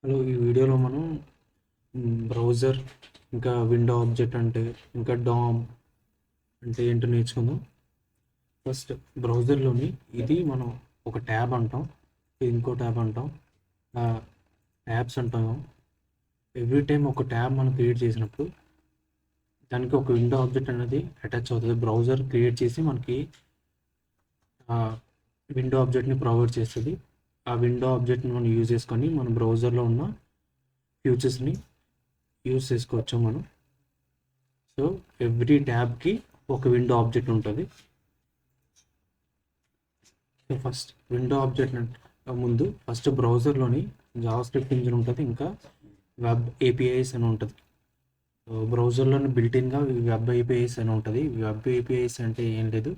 Hello, ఈ వీడియోలో మనం బ్రౌజర్ ఇంకా విండో ఆబ్జెక్ట్ అంటే ఇంకా డామ్ అంటే ఏంటో నేర్చుకుందాం. ఫస్ట్ బ్రౌజర్లోని ఇది మనం ఒక ట్యాబ్ అంటాం, ఇది ఇంకో ట్యాబ్ అంటాం, ట్యాబ్స్ అంటాము. ఎవ్రీ టైం ఒక ట్యాబ్ మనం క్రియేట్ చేసినప్పుడు దానికి ఒక విండో ఆబ్జెక్ట్ అనేది అటాచ్ అవుతుంది. బ్రౌజర్ క్రియేట్ చేసి మనకి విండో ఆబ్జెక్ట్ని ప్రొవైడ్ చేస్తుంది. ఆ విండో ఆబ్జెక్ట్ని మనం యూజ్ చేసుకొని మన బ్రౌజర్లో ఉన్న ఫీచర్స్ని యూజ్ చేసుకోవచ్చు మనం. సో ఎవ్రీ ట్యాబ్కి ఒక విండో ఆబ్జెక్ట్ ఉంటుంది. సో ఫస్ట్ విండో ఆబ్జెక్ట్ ముందు ఫస్ట్ బ్రౌజర్లోని జావాస్క్రిప్ట్ ఇంజిన్ ఉంటుంది, ఇంకా వెబ్ ఏపీఐస్ అని ఉంటుంది. బ్రౌజర్లోని బిల్టిన్గా వెబ్ ఏపీఐస్ అని ఉంటుంది. వెబ్ ఏపీఐస్ అంటే ఏం లేదు,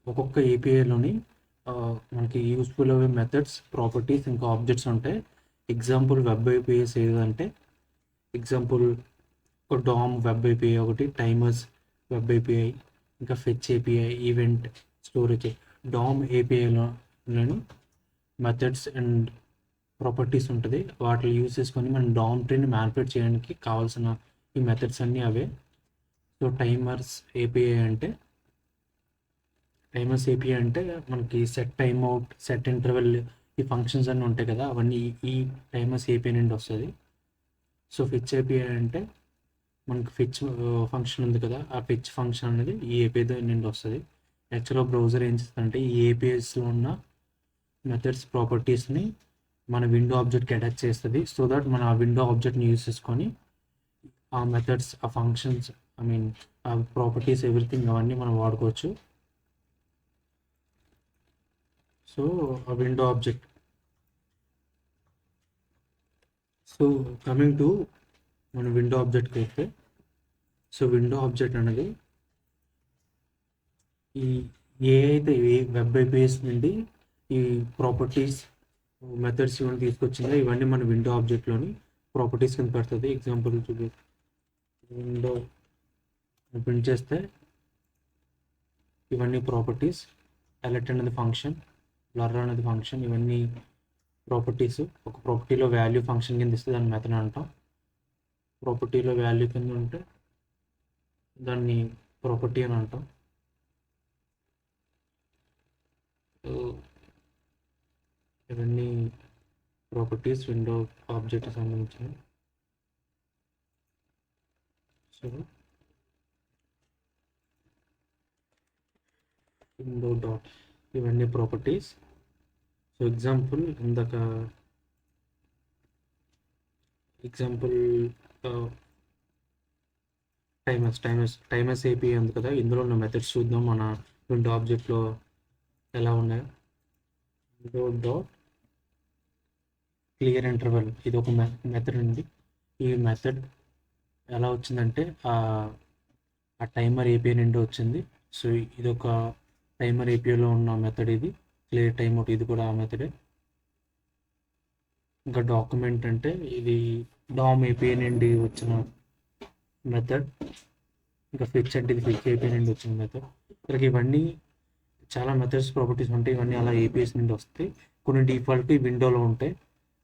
ఒక్కొక్క ఏపీఐలోని మనకి యూస్ఫుల్ అయ్యే మెథడ్స్, ప్రాపర్టీస్, ఇంకా ఆబ్జెక్ట్స్ ఉంటాయి. ఎగ్జాంపుల్ వెబ్ ఏపీఐస్ ఏదంటే, ఎగ్జాంపుల్ ఒక డామ్ వెబ్ ఏపీఐ ఒకటి, టైమర్స్ వెబ్ ఏపీఐ, ఇంకా fetch API, event storage. DOM ఏపీఐలోని మెథడ్స్ అండ్ ప్రాపర్టీస్ ఉంటుంది. వాటిని యూజ్ చేసుకొని మనం డామ్ ట్రీని మ్యానిపులేట్ చేయడానికి కావాల్సిన ఈ మెథడ్స్ అన్నీ అవే. సో టైమర్స్ ఏపీఐ అంటే మనకి set time out, set interval, ఈ ఫంక్షన్స్ అన్నీ ఉంటాయి కదా, అవన్నీ ఈ టైమర్స్ ఏపీఐ నుండి వస్తుంది. సో ఫెచ్ ఏపీఐ అంటే మనకి ఫెచ్ ఫంక్షన్ ఉంది కదా, ఆ ఫెచ్ ఫంక్షన్ అనేది ఈ ఏపీఐ నుండి వస్తుంది. యాక్చువల్గా బ్రౌజర్ ఏం చేస్తుందంటే ఈ ఏపీఐస్లో ఉన్న మెథడ్స్, ప్రాపర్టీస్ని మన విండో ఆబ్జెక్ట్కి అటాచ్ చేస్తుంది. సో దట్ మన ఆ విండో ఆబ్జెక్ట్ని యూజ్ చేసుకొని ఆ మెథడ్స్, ఆ ఫంక్షన్స్, ఆ ప్రాపర్టీస్, ఎవ్రీథింగ్ అవన్నీ మనం వాడుకోవచ్చు. సో ఆ window object. So coming to మన విండో ఆబ్జెక్ట్కి అయితే, సో విండో ఆబ్జెక్ట్ అనేది ఈ అయితే వెబ్ ఐపీఎస్ నుండి ఈ ప్రాపర్టీస్, మెథడ్స్ ఇవన్నీ తీసుకొచ్చిందో ఇవన్నీ మన విండో ఆబ్జెక్ట్లోని ప్రాపర్టీస్ కింద పెడుతుంది. ఎగ్జాంపుల్ విండో ప్రింట్ చేస్తే ఇవన్నీ ప్రాపర్టీస్. ఎలెక్ట్ అనేది ఫంక్షన్, బ్లర్ అనేది ఫంక్షన్, ఇవన్నీ ప్రాపర్టీస్. ఒక ప్రాపర్టీలో వాల్యూ ఫంక్షన్ కింద ఇస్తే దాన్ని మెథడ్ అంటాం. ప్రాపర్టీలో వాల్యూ కింద ఉంటే దాన్ని ప్రాపర్టీ అని అంటాం. ఇవన్నీ ప్రాపర్టీస్ విండో ఆబ్జెక్ట్ సంబంధించినవి. సో విండో డాట్ ఇవన్నీ properties. So example timers API ఉంది కదా, ఇందులో ఉన్న మెథడ్స్ చూద్దాం మన విండో ఆబ్జెక్ట్లో ఎలా ఉన్నాయో. విండో డాట్ క్లియర్ ఇంటర్వెల్, ఇది ఒక మెథడ్ ఉంది. ఈ మెథడ్ ఎలా వచ్చిందంటే ఆ టైమర్ ఏపీఐ నుండి వచ్చింది. సో ఇది ఒక టైమర్ ఏపీఐలో ఉన్న మెథడ్. ఇది క్లియర్ టైమ్ అవుట్, ఇది కూడా ఆ మెథడే. ఇంకా డాక్యుమెంట్ అంటే ఇది డామ్ ఏపీఐ నుండి వచ్చిన మెథడ్. ఇంకా ఫెచ్ అంటే ఇది ఫెచ్ ఏపీఐ నుండి వచ్చిన మెథడ్. ఇక్కడికి ఇవన్నీ చాలా మెథడ్స్, ప్రాపర్టీస్ ఉంటాయి. ఇవన్నీ అలా ఏపీఎస్ నుండి వస్తాయి. కొన్ని డిఫాల్ట్ విండోలో ఉంటాయి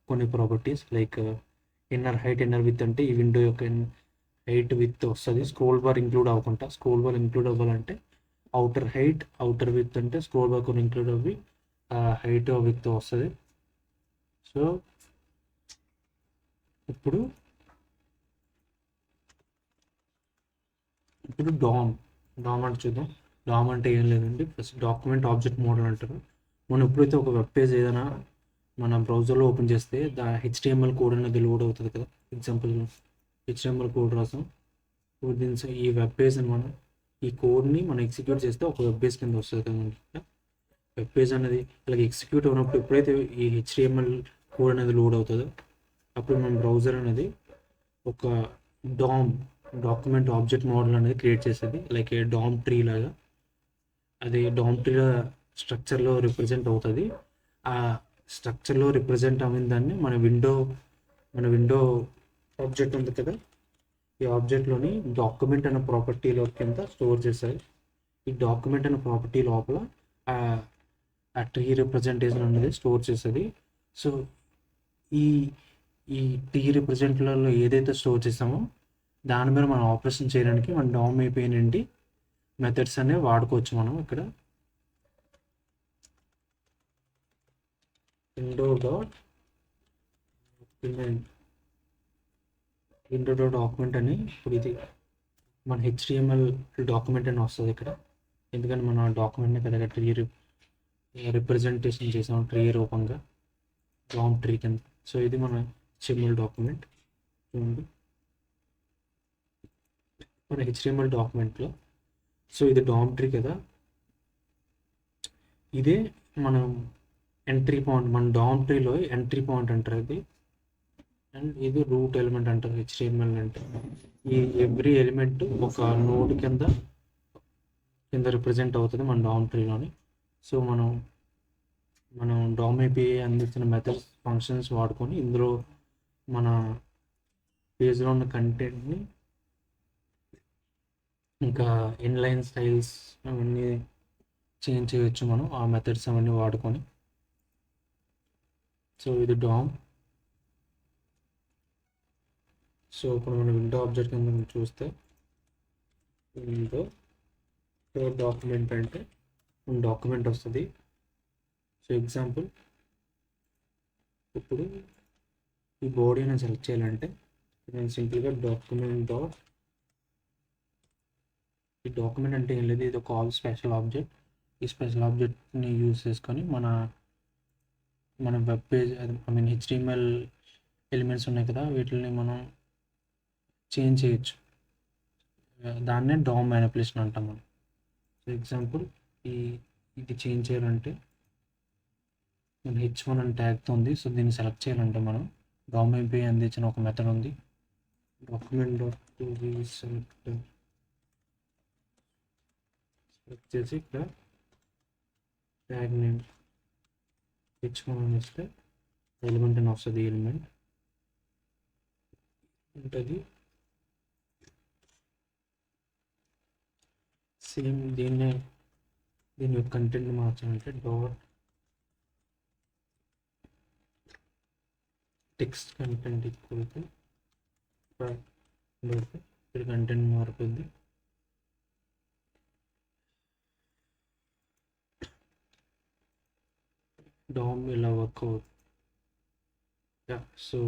కొన్ని properties, like inner height, inner with అంటే ఈ విండో యొక్క హైట్ విత్ వస్తుంది. స్క్రోల్ బార్ ఇంక్లూడ్ అవ్వకుండా, స్క్రోల్ బార్ ఇంక్లూడ్ అవ్వాలంటే అవుటర్ హైట్, అవుటర్ విత్ అంటే స్క్రోల్ బార్ కొన్ని ఇంక్లూడ్ అవ్వి హైట్ విత్ వస్తుంది. సో ఇప్పుడు డామ్ అంటే చూద్దాం. డామ్ అంటే ఏం లేదండి, ఫస్ట్ డాక్యుమెంట్ ఆబ్జెక్ట్ మోడల్ అంటారు. మనం ఎప్పుడైతే ఒక వెబ్ పేజ్ ఏదైనా మన బ్రౌజర్లో ఓపెన్ చేస్తే హెచ్టిఎంఎల్ కోడ్ అనేది లోడ్ అవుతుంది కదా. ఎగ్జాంపుల్ హెచ్టిఎంఎల్ కోడ్ రాసాం. ఈ వెబ్ పేజ్ అని ఈ కోడ్ని మనం ఎగ్జిక్యూట్ చేస్తే ఒక వెబ్ పేజ్ కింద వస్తుంది కదా. వెబ్ పేజ్ అనేది అలాగే ఎగ్జిక్యూట్ అయినప్పుడు ఎప్పుడైతే ఈ హెచ్టిఎంఎల్ కోడ్ అనేది లోడ్ అవుతుందో అప్పుడు మన బ్రౌజర్ అనేది ఒక డాక్యుమెంట్ ఆబ్జెక్ట్ మోడల్ అనేది క్రియేట్ చేసేది, లైక్ ఏ డామ్ ట్రీ లాగా. అది డామ్ ట్రీలో స్ట్రక్చర్లో రిప్రజెంట్ అవుతుంది. ఆ స్ట్రక్చర్లో రిప్రజెంట్ అయిన దాన్ని మన విండో ఆబ్జెక్ట్ ఉంది కదా, ఈ ఆబ్జెక్ట్లోని డాక్యుమెంట్ అనే ప్రాపర్టీలో కింద స్టోర్ చేశారు. ఈ డాక్యుమెంట్ అనే ప్రాపర్టీ లోపల ఆ ట్రీ రిప్రజెంటేషన్ అనేది స్టోర్ చేసేది. సో ఈ ఈ టీ రిప్రజెంట్లలో ఏదైతే స్టోర్ చేసామో దాని మీద మనం ఆపరేషన్ చేయడానికి మన డామ్ ఏపీఐ నుండి మెథడ్స్ అనేవి వాడుకోవచ్చు మనం ఇక్కడ. విండో డాట్ డాక్యుమెంట్ అని ఇప్పుడు ఇది మన హెచ్టిఎంఎల్ డాక్యుమెంట్ అని వస్తుంది ఇక్కడ. ఎందుకంటే మన డాక్యుమెంట్ని కదా ట్రీ రిప్రజెంటేషన్ చేసాం ట్రీ రూపంగా డామ్ ట్రీ కింద. సో ఇది మన హెచ్టిఎంఎల్ డాక్యుమెంట్. చూడండి మన హెచ్టిఎంఎల్ డాక్యుమెంట్లో. సో ఇది డామ్ ట్రీ కదా, ఇదే మనం ఎంట్రీ పాయింట్, మన డామ్ ట్రీలో ఎంట్రీ పాయింట్ అంటారు ఇది. అండ్ ఇది రూట్ ఎలిమెంట్ అంటారు హెచ్టిఎంఎల్ అంటే. ఈ ఎవ్రీ ఎలిమెంట్ ఒక నోడ్ కింద రిప్రజెంట్ అవుతుంది మన డామ్ ట్రీలోని. సో మనం డామ్ ఏపీఐ అందించిన మెథడ్స్ ఫంక్షన్స్ వాడుకొని ఇందులో మన పేజ్లో ఉన్న కంటెంట్ని ఇంకా ఇన్లైన్ స్టైల్స్ అవన్నీ చేంజ్ చేయొచ్చు మనం ఆ మెథడ్స్ అవన్నీ వాడుకొని. సో ఇది డామ్. సో ఇప్పుడు మనం విండో ఆబ్జెక్ట్ కింద చూస్తే విండో డాక్యుమెంట్ అంటే డాక్యుమెంట్ వస్తుంది. సో ఎగ్జాంపుల్ ఇప్పుడు ఈ బాడీ నేను సెలెక్ట్ చేయాలంటే నేను సింపుల్గా డాక్యుమెంట్ డాట్, ఈ డాక్యుమెంట్ అంటే ఏం లేదు, ఇది ఒక స్పెషల్ ఆబ్జెక్ట్. ఈ స్పెషల్ ఆబ్జెక్ట్ని యూజ్ చేసుకొని మన వెబ్ పేజ్ హెచ్టిఎంఎల్ ఎలిమెంట్స్ ఉన్నాయి కదా వీటిని మనం చేంజ్ చేయొచ్చు. దాన్నే డామ్ మ్యానిపులేషన్ అంటాం మనం. సో ఎగ్జాంపుల్ ఇది చేంజ్ చేయాలంటే మన H1 అని ట్యాగ్తో ఉంది. సో దీన్ని సెలెక్ట్ చేయాలంటే మనం డామ్ ఏపీఐ అందించిన ఒక మెథడ్ ఉంది, డాక్యుమెంట్ డాట్ సెలెక్ట్ చేసి ఇక్కడ ట్యాగ్ నేమ్ H1 అని ఇస్తే ఎలిమెంట్ అని వస్తుంది. ఎలిమెంట్ ఉంటుంది. సేమ్ దీని యొక్క కంటెంట్ మార్చాలంటే dot text content equal to ఇక్కడ కంటెంట్ మారుతుంది. డామ్ ఇలా వర్క్ అవుతుంది. సో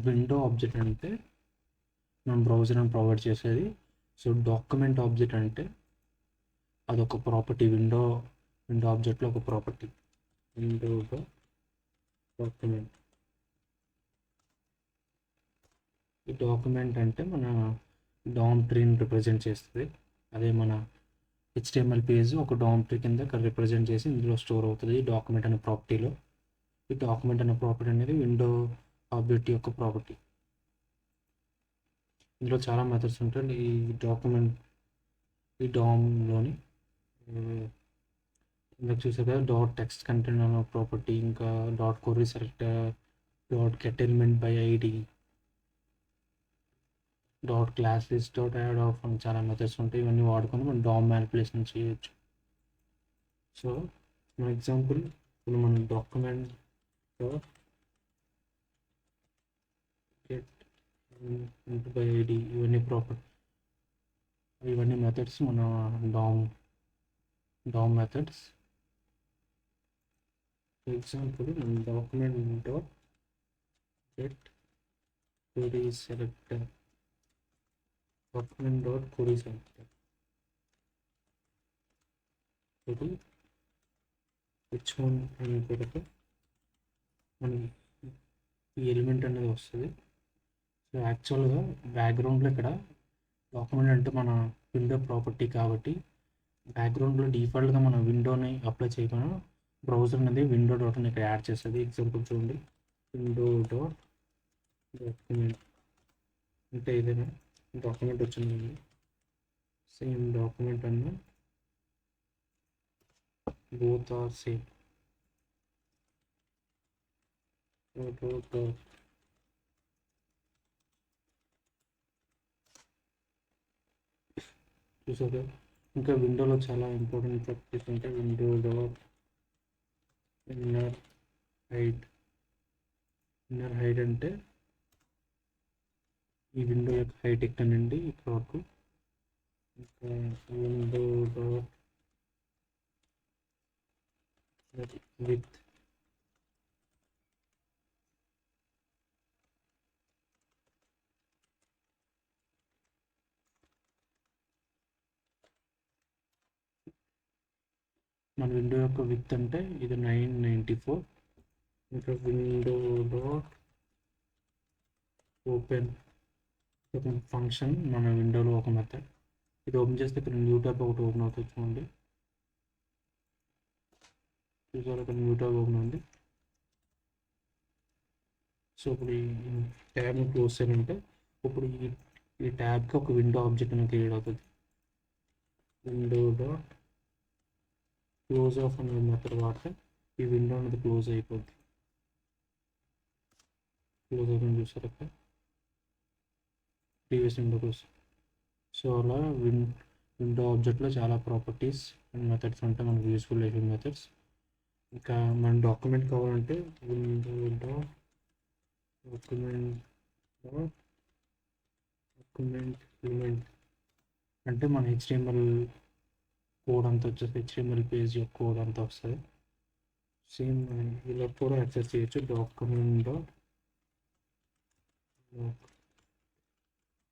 విండో ఆబ్జెక్ట్ అంటే మనం బ్రౌజర్ అని ప్రొవైడ్ చేసేది. సో డాక్యుమెంట్ ఆబ్జెక్ట్ అంటే అదొక ప్రాపర్టీ, విండో ఆబ్జెక్ట్లో ఒక ప్రాపర్టీ. విండో డాక్యుమెంట్, ఈ డాక్యుమెంట్ అంటే మన డామ్ ట్రీని రిప్రజెంట్ చేస్తుంది. అదే మన హెచ్టిఎంఎల్ పేజ్ ఒక డామ్ ట్రీ కింద రిప్రజెంట్ చేసి ఇందులో స్టోర్ అవుతుంది ఈ డాక్యుమెంట్ అనే ప్రాపర్టీలో. ఈ డాక్యుమెంట్ అనే ప్రాపర్టీ అనేది విండో ఆబ్జెక్ట్ యొక్క ప్రాపర్టీ. ఇందులో చాలా మెథడ్స్ ఉంటాయి ఈ డాక్యుమెంట్, ఈ డామ్లోని. ఇందాక చూసారు కదా డాట్ టెక్స్ట్ కంటెంట్ అనే ప్రాపర్టీ, ఇంకా dot query selector, dot get element by ID, dot class list, dot add of అని చాలా మెథడ్స్ ఉంటాయి. ఇవన్నీ వాడుకొని మనం డామ్ మ్యానిపులేషన్ చేయొచ్చు. సో మన ఎగ్జాంపుల్ ఇప్పుడు మన డాక్యుమెంట్ గెట్ బై ఐడి ఇవన్నీ మెథడ్స్ మన డామ్ మెథడ్స్. ఎగ్జాంపుల్ మన document dot get query selector, document dot query selector, ఇది H1 అని పెడితే మనకి ఈ ఎలిమెంట్ అనేది వస్తుంది. సో యాక్చువల్గా బ్యాక్గ్రౌండ్లో ఇక్కడ డాక్యుమెంట్ అంటే మన విండో ప్రాపర్టీ కాబట్టి బ్యాక్గ్రౌండ్లో డిఫాల్ట్గా మన విండోని అప్లై చేయకుండా బ్రౌజర్ అనేది విండో డాట్ అని ఇక్కడ యాడ్ చేస్తుంది. ఎగ్జాంపుల్ చూడండి, విండో డాట్ డాక్యుమెంట్ అంటే ఏదైనా డాక్యుమెంట్ వచ్చింది, సేమ్ డాక్యుమెంట్ అన్న both are same. చూసారు ఇంకా విండోలో చాలా ఇంపార్టెంట్ ప్రాపర్టీస్ ఉంటాయి. Window dot inner height. Inner height అంటే ఈ విండో యొక్క హైట్ ఇక్కడ నుండి ఇక్కడ వరకు. ఇంకా విండో విత్ మన విండో యొక్క విత్ అంటే ఇది 994. ఇంకా విండో డాట్ ఓపెన్ ఫంక్షన్ మన విండోలో ఒక మెథడ్. ఇది ఓపెన్ చేస్తే ఇక్కడ న్యూ ట్యాబ్ ఒకటి ఓపెన్ అవుతుంది చూడండి. చూసారు ఇక్కడ న్యూ ట్యాబ్ ఓపెన్ ఉంది. సో ఇప్పుడు ఈ ట్యాబ్ని క్లోజ్ చేయాలంటే ఇప్పుడు ఈ ట్యాబ్కి ఒక విండో ఆబ్జెక్ట్ అనేది క్రియేట్ అవుతుంది. విండో డాట్ క్లోజ్ ఆఫ్ అనే మెథడ్ వాడితే ఈ విండో అనేది క్లోజ్ అయిపోద్ది. క్లోజ్ అయిపోయింది చూసారు అక్కడ ప్రీవియస్ విండో క్లోజ్. సో అలా విండో ఆబ్జెక్ట్లో చాలా ప్రాపర్టీస్ అండ్ మెథడ్స్ ఉంటాయి మనకు యూస్ఫుల్ అయిన మెథడ్స్. ఇంకా మన డాక్యుమెంట్ కావాలంటే విండో డాట్ డాక్యుమెంట్ ఎలిమెంట్ అంటే మన హెచ్టిఎంఎల్ కోడ్ అంతా వచ్చేసి హెచ్టిఎంఎల్ పేజ్ యొక్క కోడ్ అంతా వస్తుంది. సేమ్ ఇలా కూడా యాక్సెస్ చేయొచ్చు. డాక్యుమెంట్ డాట్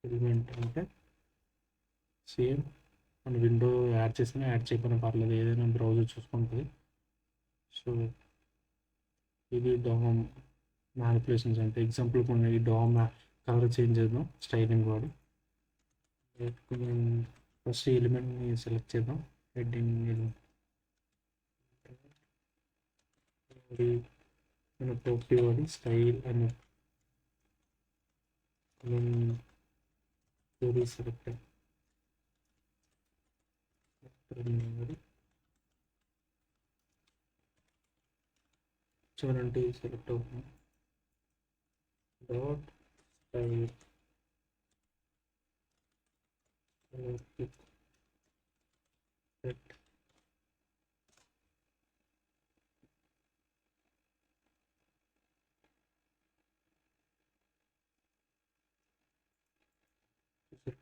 ఎలిమెంట్ అంటే సేమ్ మన విండో యాడ్ చేసినా యాడ్ చేయకపోయినా పర్లేదు, ఏదైనా బ్రౌజర్ చూసుకుంటుంది. సో ఇది డామ్ మ్యానిపులేషన్స్ అంటే ఎగ్జాంపుల్ కొన్ని ఈ డామ్ కలర్ చేంజ్ చేద్దాం స్టైలింగ్ వాడి. ఫస్ట్ ఎలిమెంట్ని సెలెక్ట్ చేద్దాం. హెడ్డింగ్ మన ప్రాపర్టీ వాడి స్టైల్ అని సెలెక్ట్ చూడండి సెలెక్ట్ అవుతుంది. Dot style set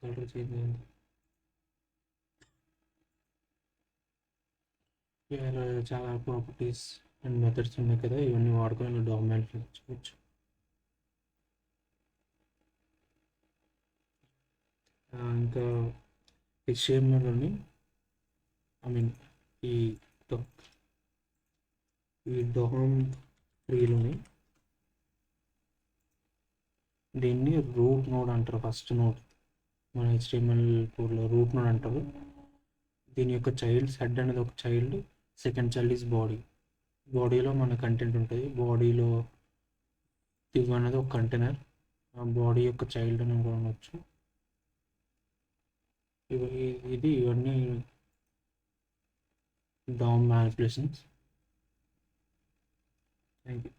colour change అయింది. ఇలా చాలా ప్రాపర్టీస్ అండ్ మెథడ్స్ ఉన్నాయి కదా, ఇవన్నీ వాడుకొని డాక్యుమెంట్ చూడవచ్చు. ఇంకా హెచ్టిఎంఎల్లోని ఈ డొమ్ ట్రీలోని దీన్ని రూట్ నోడ్ అంటారు. ఫస్ట్ నోడ్ మన హెచ్టిఎంఎల్ కోడ్లో రూట్ నోడ్ అంటారు. దీని యొక్క చైల్డ్స్ హెడ్ అనేది ఒక child, second child is body. బాడీలో మన కంటెంట్ ఉంటుంది. బాడీలో div అనేది ఒక కంటైనర్, ఆ బాడీ యొక్క చైల్డ్ అని కూడా అనవచ్చు. ఇవన్నీ DOM మ్యానిపులేషన్స్. Thank you.